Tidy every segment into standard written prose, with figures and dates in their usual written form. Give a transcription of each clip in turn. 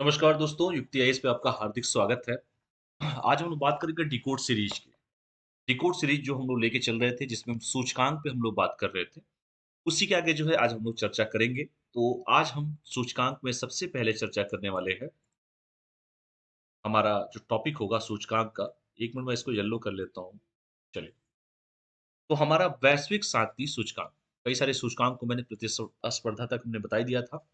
नमस्कार दोस्तों, युक्ति आईएएस पे आपका हार्दिक स्वागत है। आज हम लोग बात करेंगे डिकोड सीरीज की। डिकोड सीरीज जो हम लोग लेके चल रहे थे, जिसमें हम सूचकांक पे हम लोग बात कर रहे थे, उसी के आगे जो है आज हम लोग चर्चा करेंगे। तो आज हम सूचकांक में सबसे पहले चर्चा करने वाले हैं। हमारा जो टॉपिक होगा सूचकांक का, 1 मिनट मैं इसको येलो कर लेता हूँ। चलिए, तो हमारा वैश्विक शांति सूचकांक, कई सारे सूचकांक को मैंने प्रतिस्पर्धा तक हमने बता ही दिया था।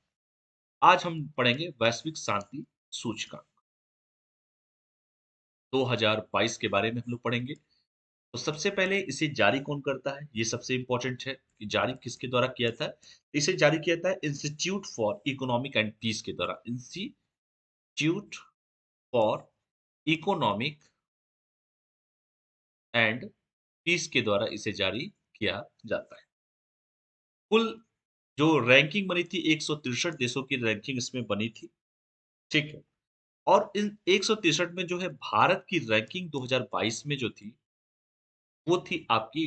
आज हम पढ़ेंगे वैश्विक शांति सूचकांक 2022 के बारे में हम लोग पढ़ेंगे। तो सबसे पहले इसे जारी कौन करता है? ये सबसे इम्पोर्टेंट है कि जारी किसके द्वारा किया था? इसे जारी किया था Institute for Economic and Peace के द्वारा। Institute for Economic and Peace के द्वारा इसे जारी किया जाता है। कुल जो रैंकिंग बनी थी 163 देशों की रैंकिंग इसमें बनी थी, ठीक है? और इन 163 में जो है भारत की रैंकिंग 2022 में जो थी, वो थी आपकी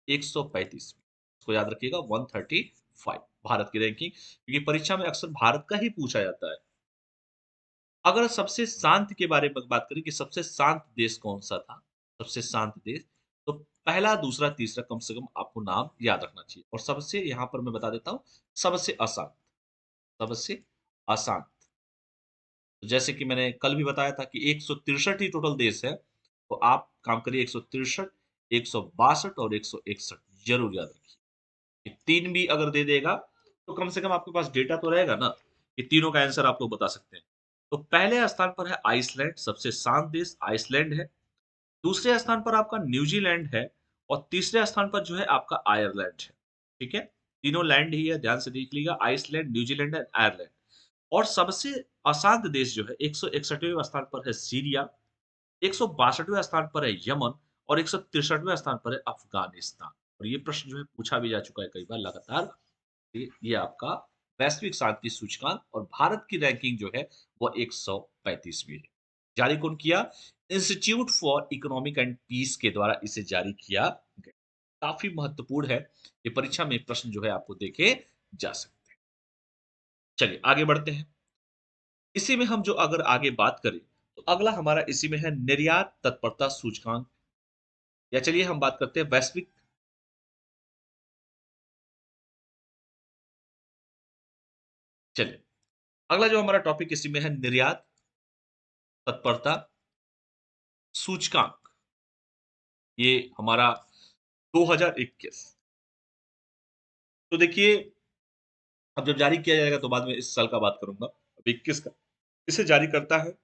135वीं। इसको याद रखिएगा 135 भारत की रैंकिंग, क्योंकि परीक्षा में अक्सर भारत का ही पूछा जाता है। अगर सबसे शांत के बारे में बात करें कि सबसे शांत देश कौन-सा था? सबसे शांत देश, तो पहला, दूसरा, तीसरा कम से कम आपको नाम याद रखना चाहिए। और सबसे यहाँ पर मैं बता देता हूँ, सबसे अशांत, सबसे अशांत। तो जैसे कि मैंने कल भी बताया था कि 163 ही टोटल देश है, तो आप काम करिए 163, 162 और 161 ज़रूर याद रखिए। ये 3 भी अगर दे देगा, तो कम से कम आपके पास डेटा तो रहेगा ना, कि तीनों का आंसर आप लोग बता सकते हैं। तो पहले स्थान पर है आइसलैंड, सबसे शांत देश आइसलैंड है। दूसरे स्थान पर आपका न्यूजीलैंड है और तीसरे स्थान पर जो है आपका आयरलैंड है। ठीक है? तीनों लैंड ही है, ध्यान से देख लीजिएगा आइसलैंड, न्यूजीलैंड एंड आयरलैंड। और सबसे अशांत देश जो है 161वें स्थान पर है सीरिया, 162वें स्थान पर है यमन और 163वें स्थान पर है अफ़गानिस्तान। और ये प्रश्न जो है पूछा भी जा चुका है कई बार लगातार। ये आपका वैश्विक शांति सूचकांक और भारत की रैंकिंग जो है वो 135वीं है। जारी कौन किया? Institute for Economic and Peace के द्वारा इसे जारी किया गया। काफ़ी महत्वपूर्ण है। ये परीक्षा में प्रश्न जो है आपको देखे जा सकते हैं। चलिए आगे बढ़ते हैं। इसी में हम जो अगर आगे बात करें, तो अगला हमारा इसी में है निर्यात तत्परता सूचकांक। या चलिए हम बात करते हैं वैश्विक। चलिए, अगला जो हमारा टॉपिक इसी में है निर्यात तत्परता सूचकांक। ये हमारा 2021। तो देखिए, अब जब जारी किया जाएगा तो बाद में इस साल का बात करूँगा। अब 21 का। इसे जारी करता है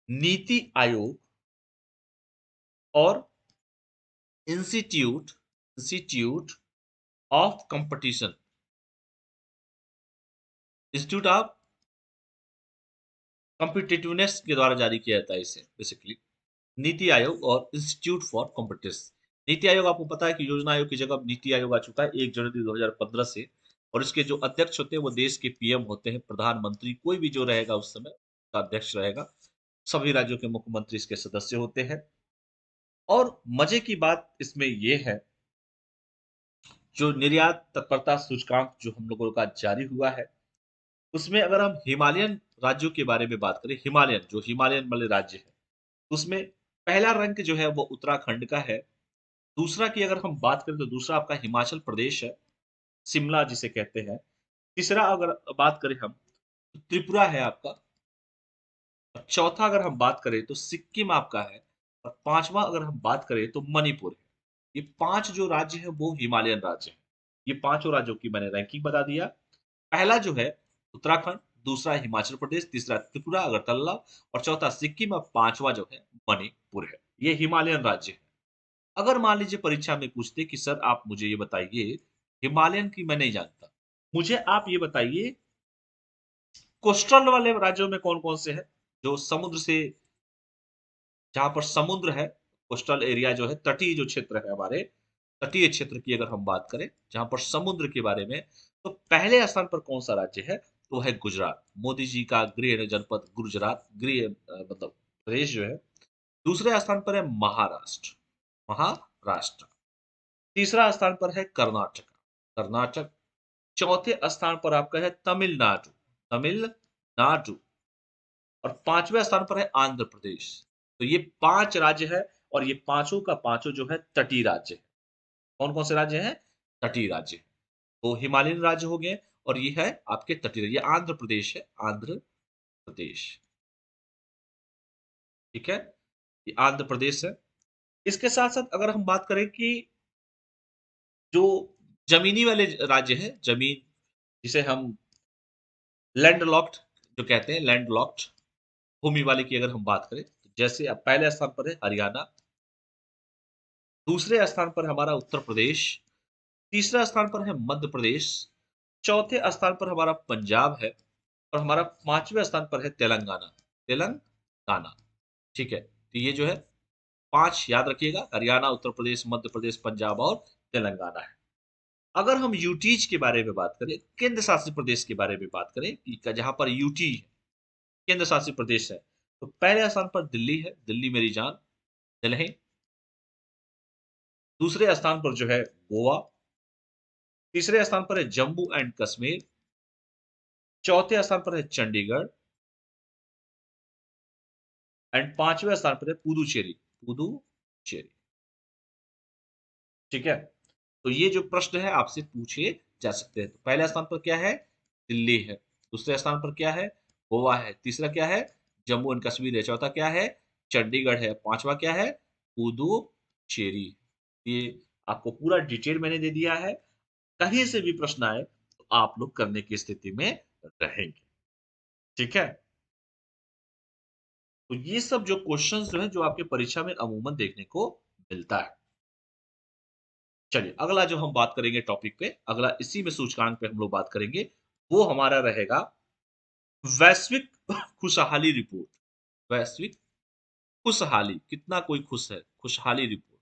नीति आयोग और institute institute of competition, institute of competitiveness के द्वारा जारी किया जाता है इसे बेसिकली। नीति आयोग और institute for competition. NITI Aayog आपको पता है कि योजना आयोग की जगह अब नीति आयोग आ चुका है 1 जनवरी 2015 से। और इसके जो अध्यक्ष होते हैं वो देश के पीएम होते हैं, प्रधानमंत्री कोई भी जो रहेगा उस समय का अध्यक्ष रहेगा। सभी राज्यों के मुख्यमंत्री इसके सदस्य होते हैं। और मजे की बात इसमें ये है, जो निर्यात तत्परता सूचकांक जो हम लोगों का जारी हुआ है, उसमें अगर हम हिमालयन राज्यों के बारे में बात करें, हिमालयन वाले राज्य हैं, उसमें पहला रैंक जो है वो उत्तराखंड का है। दूसरा की अगर हम बात करें तो दूसरा आपका हिमाचल प्रदेश है, शिमला जिसे कहते हैं। तीसरा अगर बात करें हम, तो त्रिपुरा है आपका। और चौथा अगर हम बात करें तो सिक्किम आपका है। और पाँचवाँ अगर हम बात करें तो मणिपुर है। ये 5 जो राज्य हैं वो हिमालयन राज्य हैं। ये पाँचों राज्यों की मैंने रैंकिंग बता दिया। पहला जो है उत्तराखंड, दूसरा हिमाचल प्रदेश, तीसरा त्रिपुरा अगरतला और चौथा सिक्किम और पाँचवाँ जो है मणिपुर है। ये हिमालयन राज्य है। अगर मान लीजिए परीक्षा में पूछते कि सर आप मुझे ये बताइए, हिमालयन की मैं नहीं जानता। मुझे आप ये बताइए कोस्टल वाले राज्यों में कौन-कौन से हैं? जो समुद्र से, जहाँ पर समुद्र है, कोस्टल एरिया जो है, तटीय जो क्षेत्र है हमारे, तटीय क्षेत्र की अगर हम बात करें, जहाँ पर समुद्र के बारे में, तो पहले स्थान पर कौन-सा राज्य है? तो है गुजरात। मोदी जी का गृह जनपद गुजरात, मतलब प्रदेश जो है। दूसरे स्थान पर है महाराष्ट्र, महाराष्ट्र। तीसरा स्थान पर है कर्नाटक, कर्नाटक। चौथे स्थान पर आपका है तमिलनाडु, तमिलनाडु। और 5वें स्थान पर है आंध्र प्रदेश। तो ये 5 राज्य है और ये पाँचों का पाँचों जो है तटीय राज्य है। कौन-कौन से राज्य हैं? तटीय राज्य। तो हिमालयन राज्य हो गए और ये है आपके तटीय, ये आंध्र प्रदेश है, आंध्र प्रदेश, ठीक है? ये आंध्र प्रदेश है। इसके साथ-साथ अगर हम बात करें कि जो ज़मीनी वाले राज्य हैं, ज़मीन जिसे हम लैंडलॉक्ड जो कहते हैं, लैंडलॉक्ड भूमि वाले की अगर हम बात करें, तो जैसे अब पहले स्थान पर है हरियाणा, दूसरे स्थान पर हमारा उत्तर प्रदेश, तीसरा स्थान पर है मध्य प्रदेश, चौथे स्थान पर हमारा पंजाब है और हमारा 5वें स्थान पर है तेलंगाना, तेलंगाना, ठीक है? तो ये जो है 5 याद रखिएगा, हरियाणा, उत्तर प्रदेश, मध्य प्रदेश, पंजाब और तेलंगाना है। अगर हम यूटीज के बारे में बात करें, केंद्र शासित प्रदेश के बारे में बात करें कि जहाँ पर यूटी है, केंद्र शासित प्रदेश है, तो पहले स्थान पर दिल्ली है, दिल्ली मेरी जान, दिल्ली। दूसरे स्थान पर जो है गोवा, तीसरे स्थान पर है जम्मू एंड कश्मीर, चौथे स्थान पर है चंडीगढ़ एंड 5वें स्थान पर है पुदुचेरी, पुदुचेरी, ठीक है? तो ये जो प्रश्न है आपसे पूछे जा सकते हैं। तो पहले स्थान पर क्या है? दिल्ली है, दूसरे स्थान पर क्या है? गोवा है, तीसरा क्या है? जम्मू एंड कश्मीर है, चौथा क्या है? चंडीगढ़ है, 5वां क्या है? पुदुचेरी। ये आपको पूरा डिटेल मैंने दे दिया है। कहीं से भी प्रश्न आए तो आप लोग करने की स्थिति में रहेंगे, ठीक है? तो ये सब जो क्वेश्चंस जो है जो आपके परीक्षा में अमूमन देखने को मिलता है। चलिए अगला जो हम बात करेंगे टॉपिक पे, अगला इसी में सूचकांक पे हम लोग बात करेंगे, वो हमारा रहेगा वैश्विक खुशहाली रिपोर्ट। वैश्विक खुशहाली, कितना कोई खुश है? खुशहाली रिपोर्ट।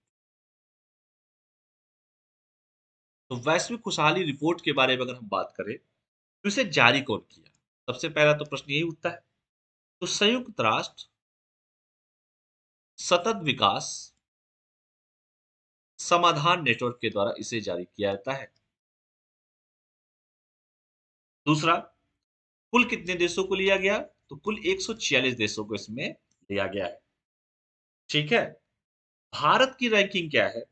तो वैश्विक खुशहाली रिपोर्ट के बारे में अगर हम बात करें, तो इसे जारी कौन किया? सबसे पहला तो प्रश्न यही उठता है। तो संयुक्त राष्ट्र सतत विकास समाधान नेटवर्क के द्वारा इसे जारी किया जाता है। दूसरा, कुल कितने देशों को लिया गया? तो कुल 146 देशों को इसमें लिया गया है। ठीक है? भारत की रैंकिंग क्या है?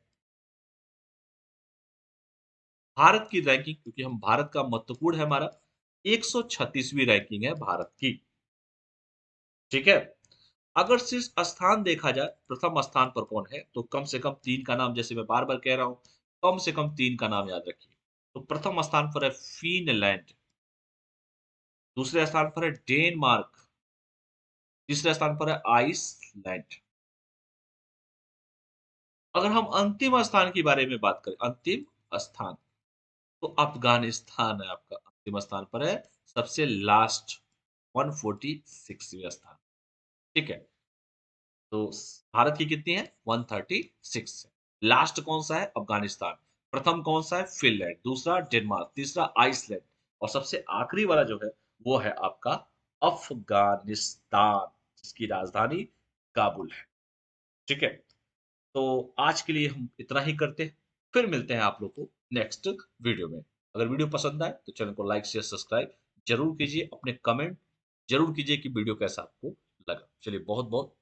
भारत की रैंकिंग क्योंकि हम भारत का महत्वपूर्ण है हमारा, 136वीं रैंकिंग है भारत की। ठीक है? अगर सिर्फ स्थान देखा जाए, प्रथम स्थान पर कौन है? तो कम से कम 3 का नाम जैसे मैं बार-बार कह रहा हूँ, कम से कम 3 का नाम याद रखिए। तो प्रथम स्थान पर है फ़िनलैंड, दूसरे स्थान पर है डेनमार्क, तीसरे स्थान पर है आइसलैंड। अगर हम अंतिम स्थान के बारे में बात करें, अंतिम स्थान, तो अफ़गानिस्तान है आपका, अंतिम स्थान पर है, सबसे लास्ट 146वें स्थान, ठीक है? तो भारत की कितनी है? 136 है। लास्ट कौन-सा है? अफ़गानिस्तान। प्रथम कौन-सा है? फ़िनलैंड, दूसरा डेनमार्क, तीसरा आइसलैंड और सबसे आखिरी वाला जो है, वो है आपका अफ़गानिस्तान, जिसकी राजधानी काबुल है, ठीक है? तो आज के लिए हम इतना ही करते हैं। फिर मिलते हैं आप लोग को नेक्स्ट वीडियो में। अगर वीडियो पसंद आए तो चैनल को लाइक, शेयर, सब्सक्राइब ज़रूर कीजिए। अपने कमेंट ज़रूर कीजिए कि वीडियो कैसा आपको लगा। चलिए बहुत-बहुत